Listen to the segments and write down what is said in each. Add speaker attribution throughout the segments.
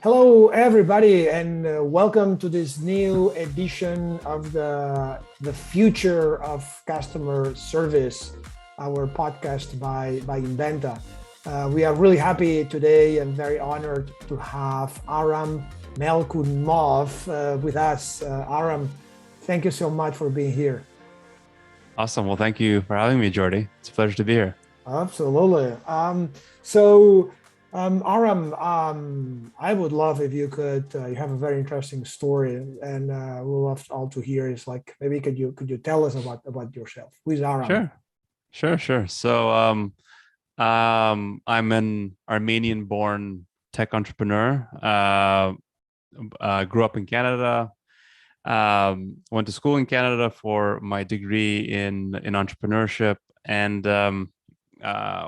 Speaker 1: Hello, everybody, and welcome to this new edition of the Future of Customer Service, our podcast by Inventa. We are really happy today and very honored to have Aram Melkoumov with us. Aram, thank you so much for being here.
Speaker 2: Awesome. Well, thank you for having me, Jordy. It's a pleasure to be here.
Speaker 1: Absolutely. Aram, I would love if you could. You have a very interesting story, and we'll love all to hear. Is like maybe could you tell us about yourself? Who is Aram?
Speaker 2: Sure. So, I'm an Armenian-born tech entrepreneur. Grew up in Canada. Went to school in Canada for my degree in entrepreneurship, and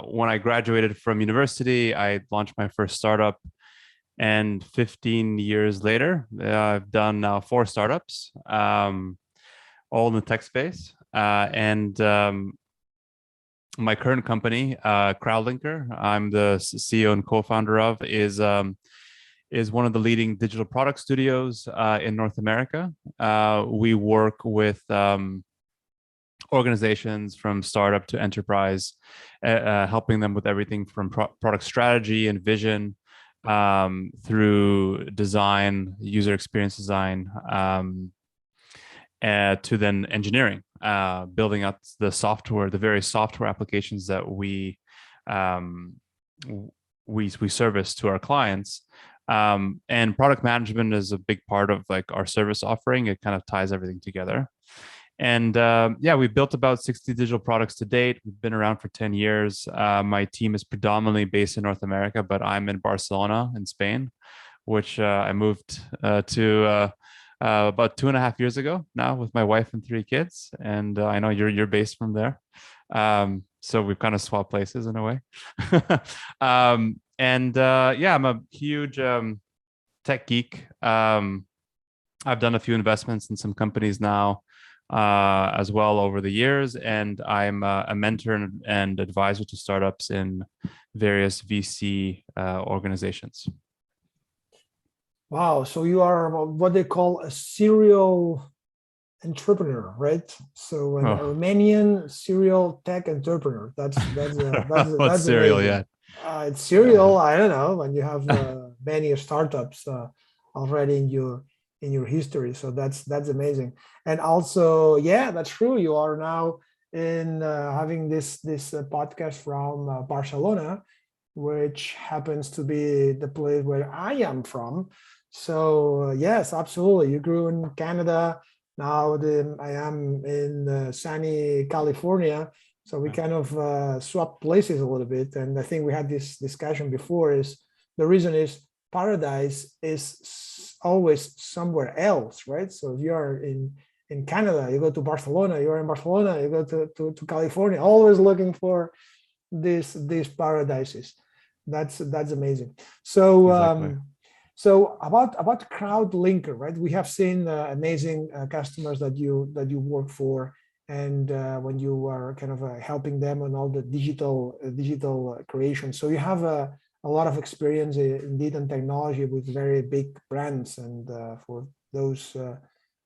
Speaker 2: when I graduated from university, I launched my first startup. And 15 years later, I've done now 4 startups, all in the tech space. And my current company, Crowdlinker, I'm the CEO and co-founder of, is one of the leading digital product studios in North America. We work with organizations from startup to enterprise, helping them with everything from product strategy and vision through design, user experience design, to then engineering, building up the software, the various software applications that we service to our clients. And product management is a big part of like our service offering. It kind of ties everything together. And we've built about 60 digital products to date. We've been around for 10 years. My team is predominantly based in North America, but I'm in Barcelona in Spain, which I moved to about 2.5 years ago now with my wife and 3 kids. And I know you're based from there. So we've kind of swapped places in a way. I'm a huge tech geek. I've done a few investments in some companies now, as well over the years, and I'm a mentor and advisor to startups in various VC organizations.
Speaker 1: Wow! So you are what they call a serial entrepreneur, right? So an Armenian serial tech entrepreneur. That's
Speaker 2: serial,
Speaker 1: amazing.
Speaker 2: Yeah.
Speaker 1: It's serial. I don't know when you have many startups already in your history. So that's amazing. And also, yeah, that's true. You are now in having this podcast from Barcelona, which happens to be the place where I am from. So yes, absolutely. You grew in Canada. Now I am in sunny California. So we kind of swap places a little bit. And I think we had this discussion before. Is the reason is paradise is always somewhere else, right? So if you are in Canada, you go to Barcelona. You're in Barcelona, you go to California, always looking for these paradises. That's amazing. So
Speaker 2: exactly.
Speaker 1: So about Crowdlinker, right? We have seen amazing customers that you work for, and when you are kind of helping them on all the digital creation. So you have a lot of experience indeed in technology with very big brands. And for those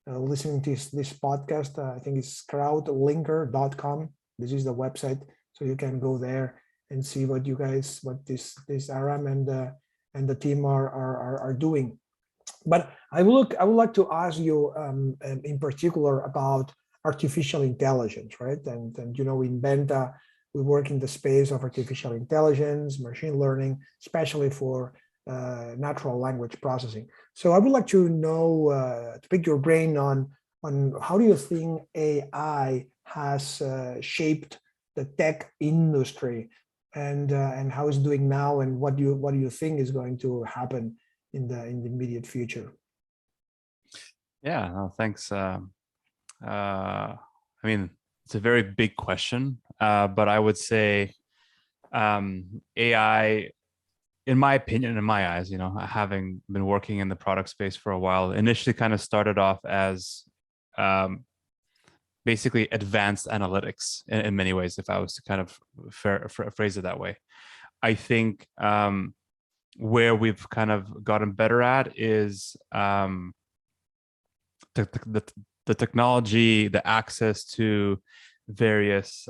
Speaker 1: listening to this podcast, I think it's crowdlinker.com. This is the website, so you can go there and see what this Aram and the team are doing. But I would like to ask you in particular about artificial intelligence, right? And in Inventa, we work in the space of artificial intelligence, machine learning, especially for natural language processing. So I would like to know, to pick your brain on how do you think AI has shaped the tech industry, and how it's doing now, and what do you think is going to happen in the immediate future?
Speaker 2: Yeah, no, thanks. I mean, it's a very big question, but I would say AI, in my opinion, in my eyes, having been working in the product space for a while, initially kind of started off as basically advanced analytics in many ways, if I was to kind of phrase it that way. I think where we've kind of gotten better at is the technology, the access to various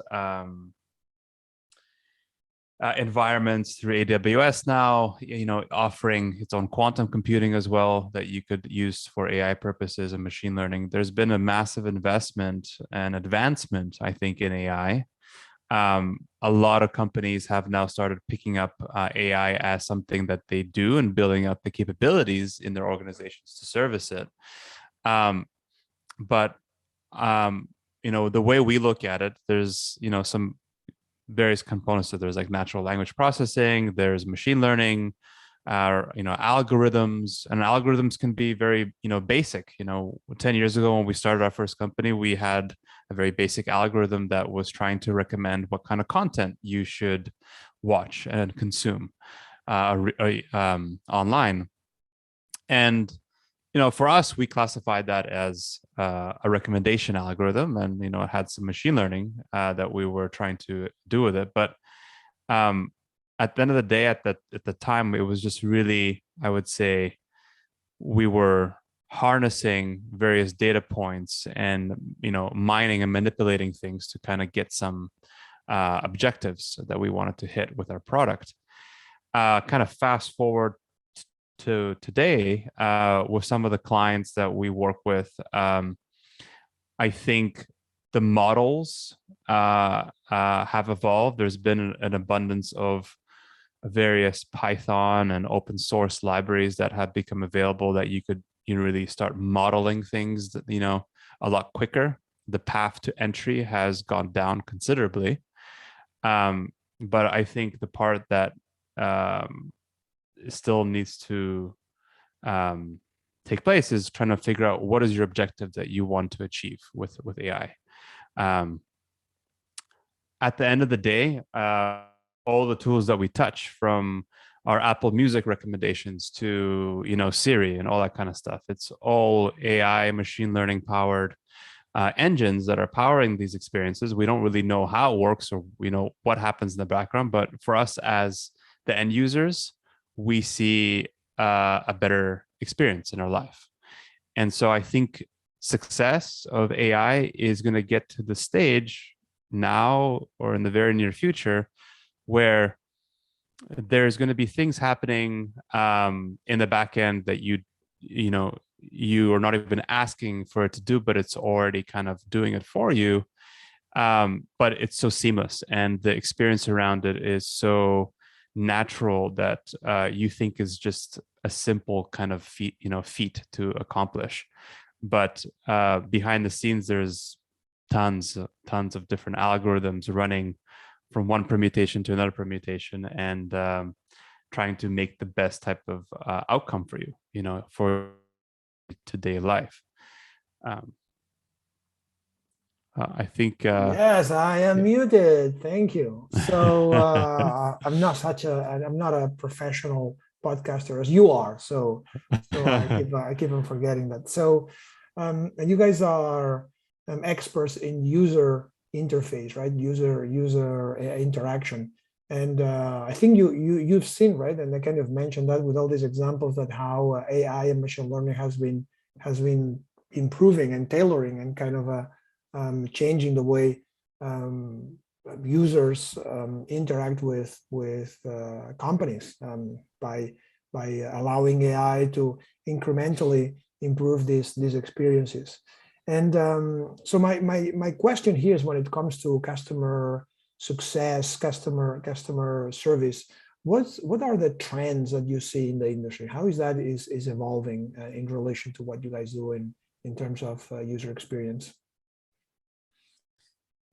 Speaker 2: environments through AWS now, offering its own quantum computing as well that you could use for AI purposes and machine learning. There's been a massive investment and advancement, I think, in AI. A lot of companies have now started picking up AI as something that they do and building up the capabilities in their organizations to service it. But the way we look at it, there's some various components. So there's like natural language processing, there's machine learning, algorithms, and algorithms can be very basic. 10 years ago when we started our first company, we had a very basic algorithm that was trying to recommend what kind of content you should watch and consume online. And for us, we classified that as a recommendation algorithm, and it had some machine learning that we were trying to do with it. But at the end of the day, at the time, it was just really, I would say, we were harnessing various data points and mining and manipulating things to kind of get some objectives that we wanted to hit with our product. Kind of fast forward to today, with some of the clients that we work with, I think the models have evolved. There's been an abundance of various Python and open source libraries that have become available that you could really start modeling things that, a lot quicker. The path to entry has gone down considerably. But I think the part that still needs to take place is trying to figure out what is your objective that you want to achieve with AI. At the end of the day, all the tools that we touch, from our Apple Music recommendations to Siri and all that kind of stuff, it's all AI, machine learning powered engines that are powering these experiences. We don't really know how it works or what happens in the background, but for us as the end users, we see a better experience in our life. And so I think success of AI is going to get to the stage now or in the very near future where there's going to be things happening in the back end that you are not even asking for it to do, but it's already kind of doing it for you. But it's so seamless, and the experience around it is so natural that you think is just a simple kind of feat to accomplish. But behind the scenes, there's tons of different algorithms running from one permutation to another permutation, and trying to make the best type of outcome for you, for today life. I think.
Speaker 1: Yes, I am muted. Thank you. So I'm not a professional podcaster as you are. So I keep on forgetting that. So and you guys are experts in user interface, right? User interaction. And I think you've seen, right? And I kind of mentioned that with all these examples, that how AI and machine learning has been improving and tailoring and kind of changing the way users interact with companies by allowing AI to incrementally improve these experiences. And so my question here is, when it comes to customer success, customer service, what are the trends that you see in the industry? How is that is evolving in relation to what you guys do in terms of user experience?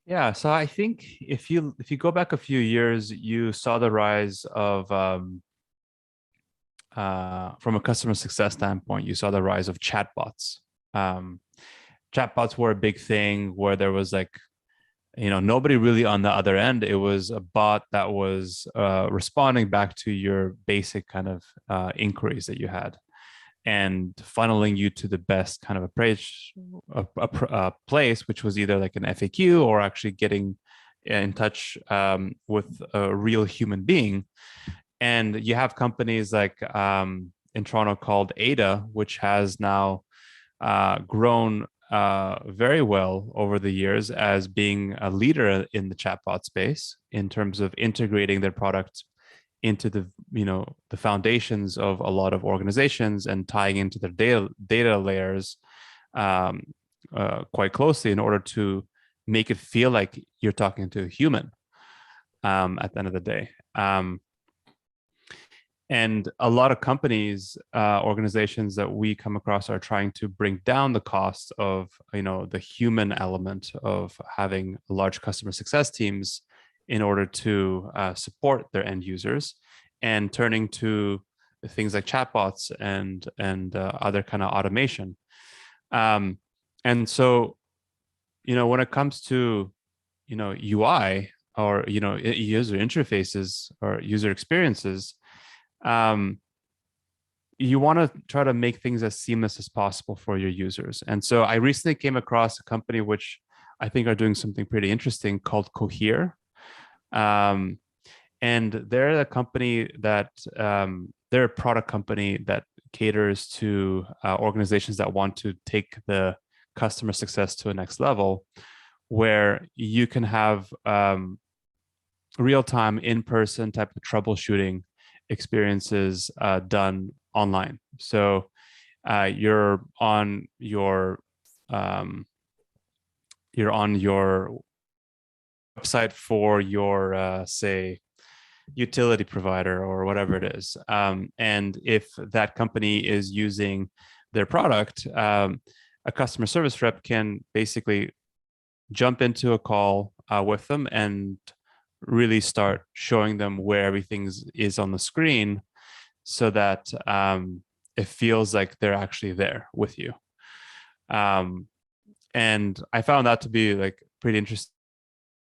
Speaker 2: Yeah, so I think if you go back a few years, you saw the rise of from a customer success standpoint, you saw the rise of chatbots. Chatbots were a big thing where there was nobody really on the other end. It was a bot that was responding back to your basic kind of inquiries that you had, and funneling you to the best kind of a place, which was either like an FAQ or actually getting in touch with a real human being. And you have companies like in Toronto called Ada, which has now grown very well over the years as being a leader in the chatbot space in terms of integrating their product into the foundations of a lot of organizations and tying into their data layers quite closely in order to make it feel like you're talking to a human at the end of the day. And a lot of companies, organizations that we come across are trying to bring down the cost of, the human element of having large customer success teams in order to support their end users, and turning to things like chatbots and other kind of automation. And so, when it comes to, UI or, user interfaces or user experiences, you want to try to make things as seamless as possible for your users. And so I recently came across a company which I think are doing something pretty interesting called Cohere. And they're a company that they're a product company that caters to organizations that want to take the customer success to a next level, where you can have real-time, in-person type of troubleshooting experiences done online. So you're on your website for your say utility provider or whatever it is, and if that company is using their product, a customer service rep can basically jump into a call with them and really start showing them where everything is on the screen, so that it feels like they're actually there with you. And I found that to be like pretty interesting,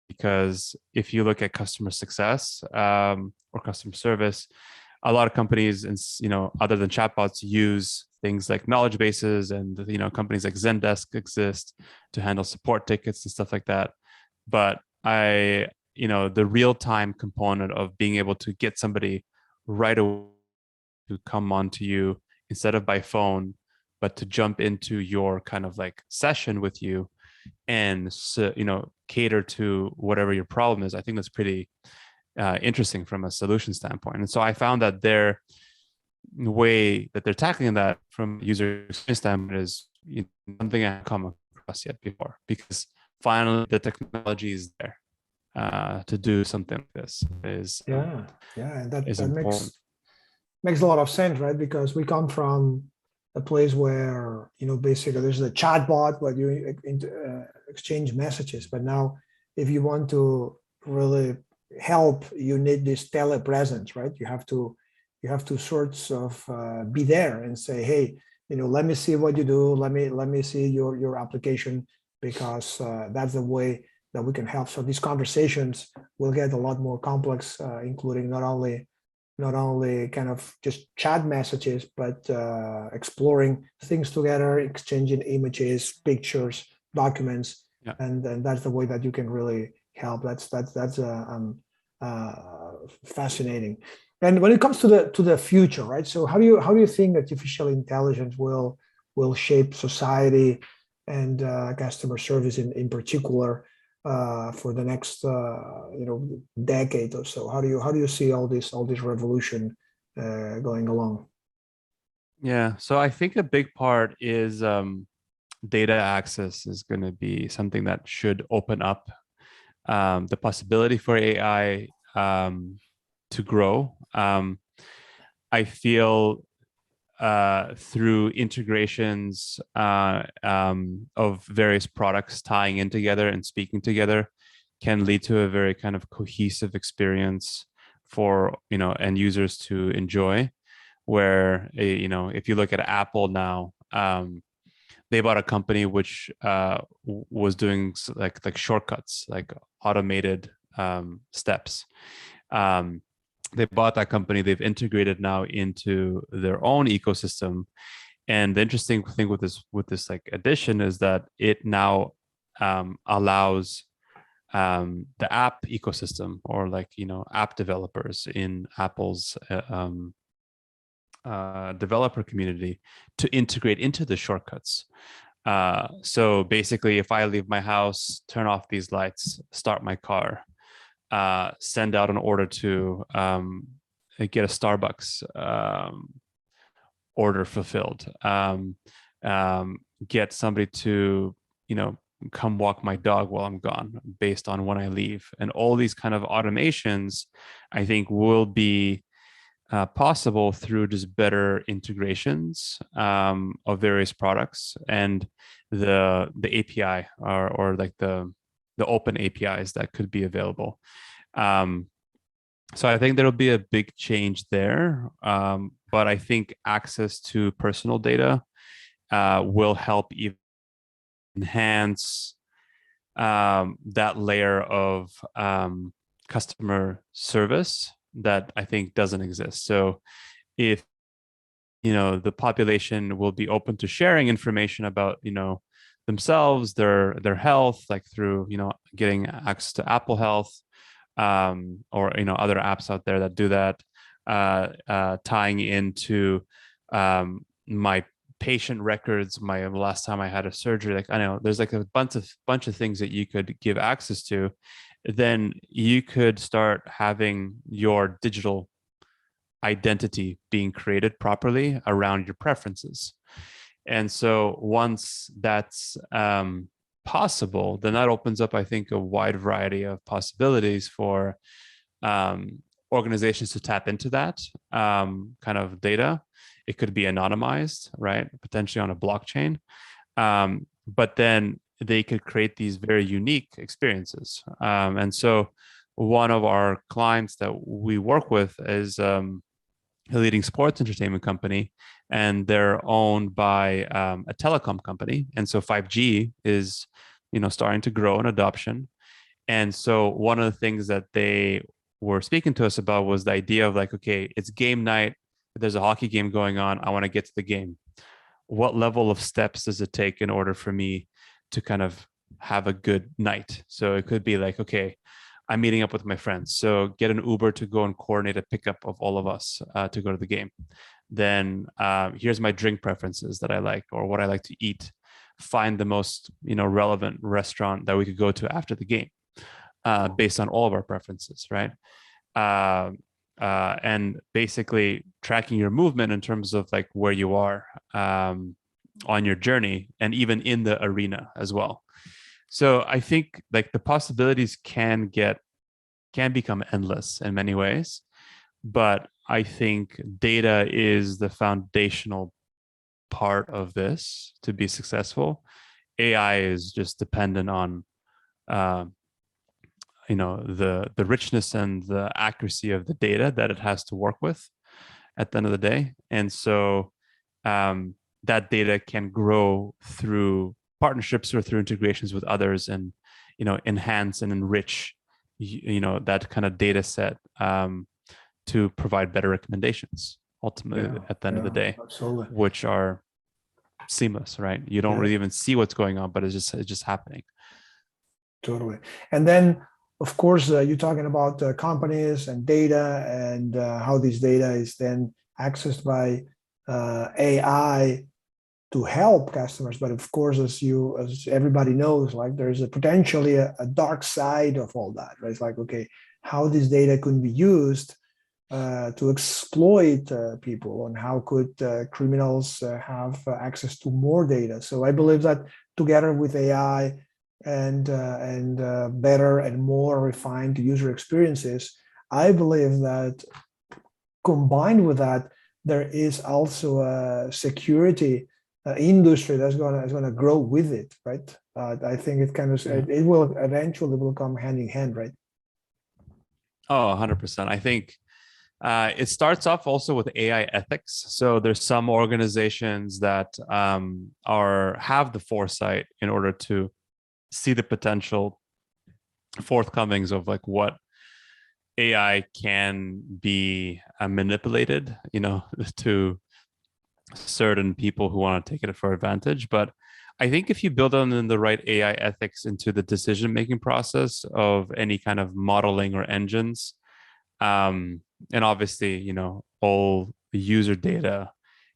Speaker 2: because if you look at customer success or customer service, a lot of companies, and other than chatbots, use things like knowledge bases, and companies like Zendesk exist to handle support tickets and stuff like that. But the real-time component of being able to get somebody right away to come onto you instead of by phone, but to jump into your kind of like session with you and cater to whatever your problem is, I think that's pretty interesting from a solution standpoint. And so I found that their way that they're tackling that from a user experience standpoint is something I haven't come across yet before, because finally the technology is there to do something like this.
Speaker 1: And that
Speaker 2: important.
Speaker 1: makes a lot of sense, right? Because we come from a place where basically there's a chatbot where you exchange messages, but now if you want to really help, you need this telepresence, right? You have to sort of be there and say, hey, let me see what you do, let me see your application, because that's the way that we can help. So these conversations will get a lot more complex, including not only kind of just chat messages, but exploring things together, exchanging images, pictures, documents, and that's the way that you can really help. That's fascinating. And when it comes to the future, right? So how do you think artificial intelligence will shape society and customer service in particular for the next decade or so? How do you see all this revolution going along?
Speaker 2: Yeah, so I think a big part is data access is going to be something that should open up the possibility for AI to grow. I feel through integrations of various products tying in together and speaking together can lead to a very kind of cohesive experience for end users to enjoy. Where if you look at Apple now, they bought a company which was doing like shortcuts, like automated steps. They bought that company. They've integrated now into their own ecosystem. And the interesting thing with this like addition is that it now allows the app ecosystem, or like, app developers in Apple's developer community to integrate into the shortcuts. So basically, if I leave my house, turn off these lights, start my car, send out an order to get a Starbucks order fulfilled, get somebody to, come walk my dog while I'm gone based on when I leave. And all these kind of automations, I think, will be possible through just better integrations of various products and the API, or like the open APIs that could be available. So I think there'll be a big change there. But I think access to personal data will help even enhance that layer of customer service that I think doesn't exist. So if the population will be open to sharing information about themselves, their health, like through getting access to Apple Health, or other apps out there that do that, tying into my patient records, my last time I had a surgery. Like, I know there's like a bunch of things that you could give access to. Then you could start having your digital identity being created properly around your preferences. And so once that's possible, then that opens up, I think, a wide variety of possibilities for organizations to tap into that kind of data. It could be anonymized, right? Potentially on a blockchain. But then they could create these very unique experiences. And so one of our clients that we work with is a leading sports entertainment company, and they're owned by a telecom company. And so 5G is, starting to grow in adoption. And so one of the things that they were speaking to us about was the idea of like, okay, it's game night. There's a hockey game going on. I want to get to the game. What level of steps does it take in order for me to kind of have a good night? So it could be like, okay, I'm meeting up with my friends, so get an Uber to go and coordinate a pickup of all of us to go to the game. Then here's my drink preferences that I like, or what I like to eat. Find the most relevant restaurant that we could go to after the game, based on all of our preferences, right? And basically tracking your movement in terms of like where you are on your journey, and even in the arena as well. So I think like the possibilities can become endless in many ways, but I think data is the foundational part of this to be successful. AI is just dependent on the richness and the accuracy of the data that it has to work with at the end of the day. And so that data can grow through partnerships or through integrations with others, and enhance and enrich that kind of data set to provide better recommendations ultimately at the end of the day.
Speaker 1: Absolutely.
Speaker 2: Which are seamless, right? You don't really even see what's going on, but it's just happening.
Speaker 1: Totally. And then of course you're talking about companies and data, and how this data is then accessed by AI to help customers. But of course, as everybody knows, like there's potentially a dark side of all that, right? It's like, okay, how this data could be used to exploit people, and how could criminals have access to more data. So I believe that together with AI and better and more refined user experiences, I believe that combined with that, there is also a security industry that's gonna grow with it, right? I think it will eventually come hand in hand, right?
Speaker 2: Oh, 100%. I think it starts off also with AI ethics. So there's some organizations that have the foresight in order to see the potential forthcomings of like what AI can be manipulated, to certain people who want to take it for advantage. But I think if you build on the right AI ethics into the decision-making process of any kind of modeling or engines, and obviously, all the user data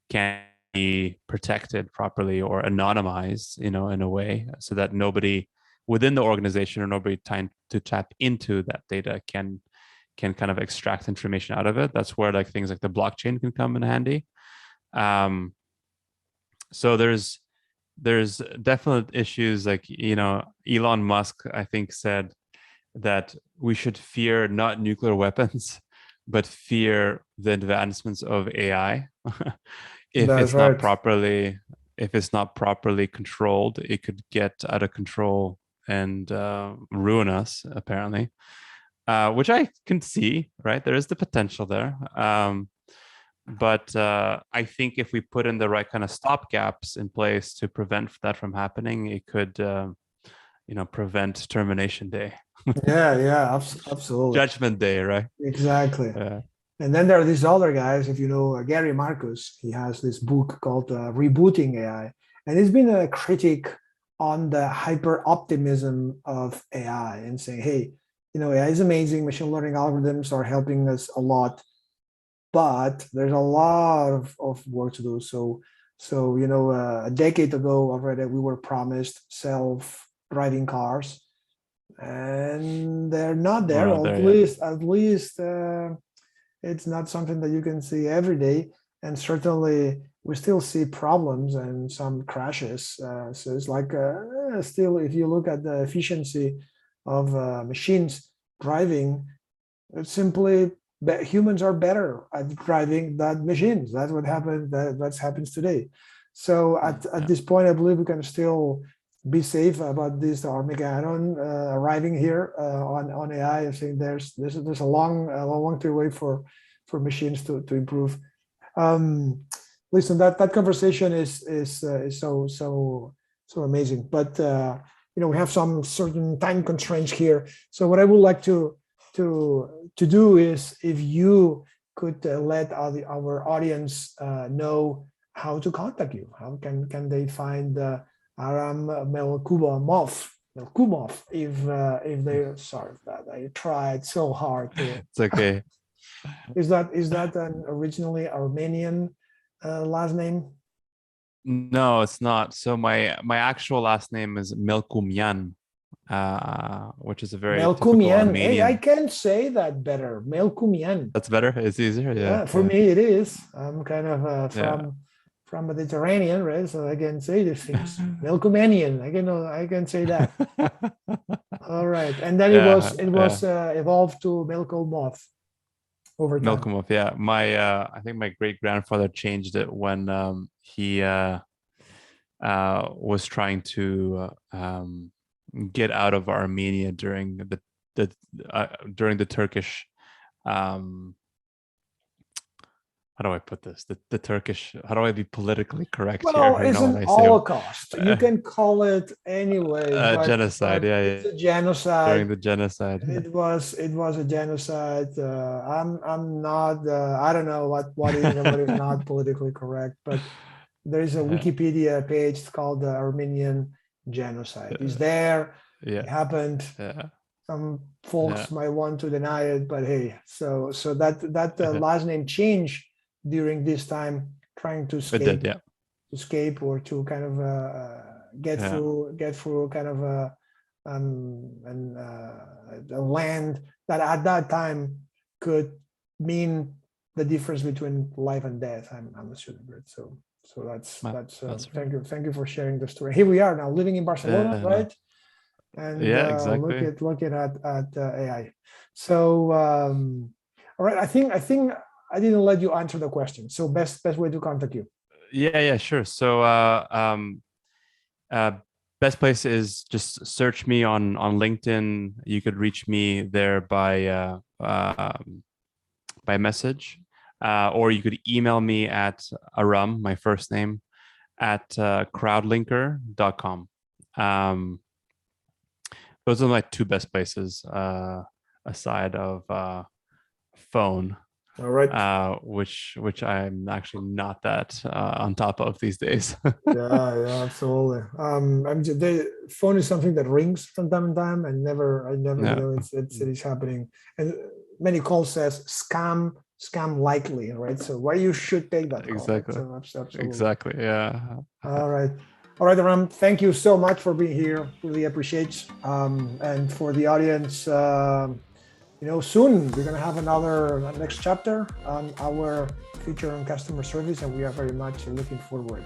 Speaker 2: can be protected properly or anonymized, in a way so that nobody within the organization or nobody trying to tap into that data can kind of extract information out of it. That's where like things like the blockchain can come in handy. So there's definite issues like, Elon Musk, I think, said that we should fear not nuclear weapons, but fear the advancements of AI. if
Speaker 1: That's
Speaker 2: it's not
Speaker 1: right.
Speaker 2: properly if it's not properly controlled, it could get out of control and ruin us, apparently. Which I can see, right? There is the potential there. But I think if we put in the right kind of stopgaps in place to prevent that from happening, it could, prevent termination day,
Speaker 1: Yeah, absolutely.
Speaker 2: judgment day, right?
Speaker 1: Exactly.
Speaker 2: Uh,
Speaker 1: And then there are these other guys, if you know Gary Marcus, he has this book called Rebooting AI. And he's been a critic on the hyper optimism of AI and saying, hey, AI is amazing. Machine learning algorithms are helping us a lot, but there's a lot of work to do. So a decade ago already, we were promised self-driving cars, and they're not
Speaker 2: we're
Speaker 1: there.
Speaker 2: not
Speaker 1: At
Speaker 2: there yet.
Speaker 1: least, it's not something that you can see every day, and certainly we still see problems and some crashes. So it's like still, if you look at the efficiency of machines driving, it's simply humans are better at driving than machines. That's what happened. That happens today. So at
Speaker 2: Yeah.
Speaker 1: this point, I believe we can still be safe about this Armageddon arriving here on AI. I think there's a long to wait for machines to improve. Listen, that conversation is so amazing, but we have some certain time constraints here. So what I would like to do is, if you could let our audience know how to contact you, how can they find Aram Melkoumov, if they, sorry for that, I tried so hard to.
Speaker 2: It's okay.
Speaker 1: Is that an originally Armenian last name?
Speaker 2: No, it's not. So my actual last name is Melkoumyan, which is a very typical
Speaker 1: Melkumian. Hey, I
Speaker 2: Armenian.
Speaker 1: can say that better. Melkumian.
Speaker 2: That's better. It's easier. Yeah,
Speaker 1: Yeah, for
Speaker 2: yeah,
Speaker 1: me it is. I'm kind of
Speaker 2: yeah.
Speaker 1: from Mediterranean, right? So I can say these things. Melkumanian. I can say that. All right, and then it was
Speaker 2: Yeah,
Speaker 1: it
Speaker 2: yeah.
Speaker 1: was evolved to Melkoumov over time.
Speaker 2: Malcolm, yeah. My I think my great grandfather changed it when he was trying to get out of Armenia during the Turkish, um, how do I put this? The Turkish. How do I be politically correct here?
Speaker 1: Well, it's
Speaker 2: When
Speaker 1: an
Speaker 2: I say
Speaker 1: Holocaust. You can call it anyway,
Speaker 2: genocide.
Speaker 1: but
Speaker 2: Yeah,
Speaker 1: it's
Speaker 2: yeah.
Speaker 1: a genocide.
Speaker 2: During the genocide. Yeah.
Speaker 1: It was a genocide. I'm not. I don't know what is and what is not politically correct, but there is a
Speaker 2: Yeah,
Speaker 1: Wikipedia page called the Armenian Genocide. It's there.
Speaker 2: yeah,
Speaker 1: It happened.
Speaker 2: yeah,
Speaker 1: Some
Speaker 2: yeah.
Speaker 1: folks might want to deny it, but hey, so that
Speaker 2: Yeah.
Speaker 1: last name change during this time, trying to
Speaker 2: It did. Yeah,
Speaker 1: escape or to kind of
Speaker 2: yeah,
Speaker 1: get through kind of a land that at that time could mean the difference between life and death. I'm assuming, right? So that's
Speaker 2: that's right.
Speaker 1: thank you for sharing the story. Here we are now living in Barcelona,
Speaker 2: No.
Speaker 1: right? And
Speaker 2: Yeah, exactly.
Speaker 1: looking at AI. So all right, I think I didn't let you answer the question. So best way to contact you.
Speaker 2: Yeah, yeah, sure. So, uh, best place is just search me on LinkedIn. You could reach me there by message, or you could email me at Aram, my first name, at crowdlinker.com. Those are my two best places, aside of phone.
Speaker 1: All right.
Speaker 2: Which I'm actually not that on top of these days.
Speaker 1: Yeah, absolutely. The phone is something that rings from time to time, and I never,
Speaker 2: Yeah,
Speaker 1: it is happening. And many calls says scam likely, right? So why you should take that call, right?
Speaker 2: exactly,
Speaker 1: So absolutely.
Speaker 2: exactly. Yeah.
Speaker 1: All right, Aram. Thank you so much for being here. Really appreciate. And for the audience, soon we're gonna have another next chapter on our feature on customer service, and we are very much looking forward.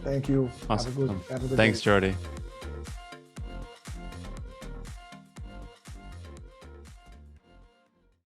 Speaker 1: Thank you.
Speaker 2: Awesome.
Speaker 1: Have a good
Speaker 2: Thanks,
Speaker 1: day.
Speaker 2: Jordi.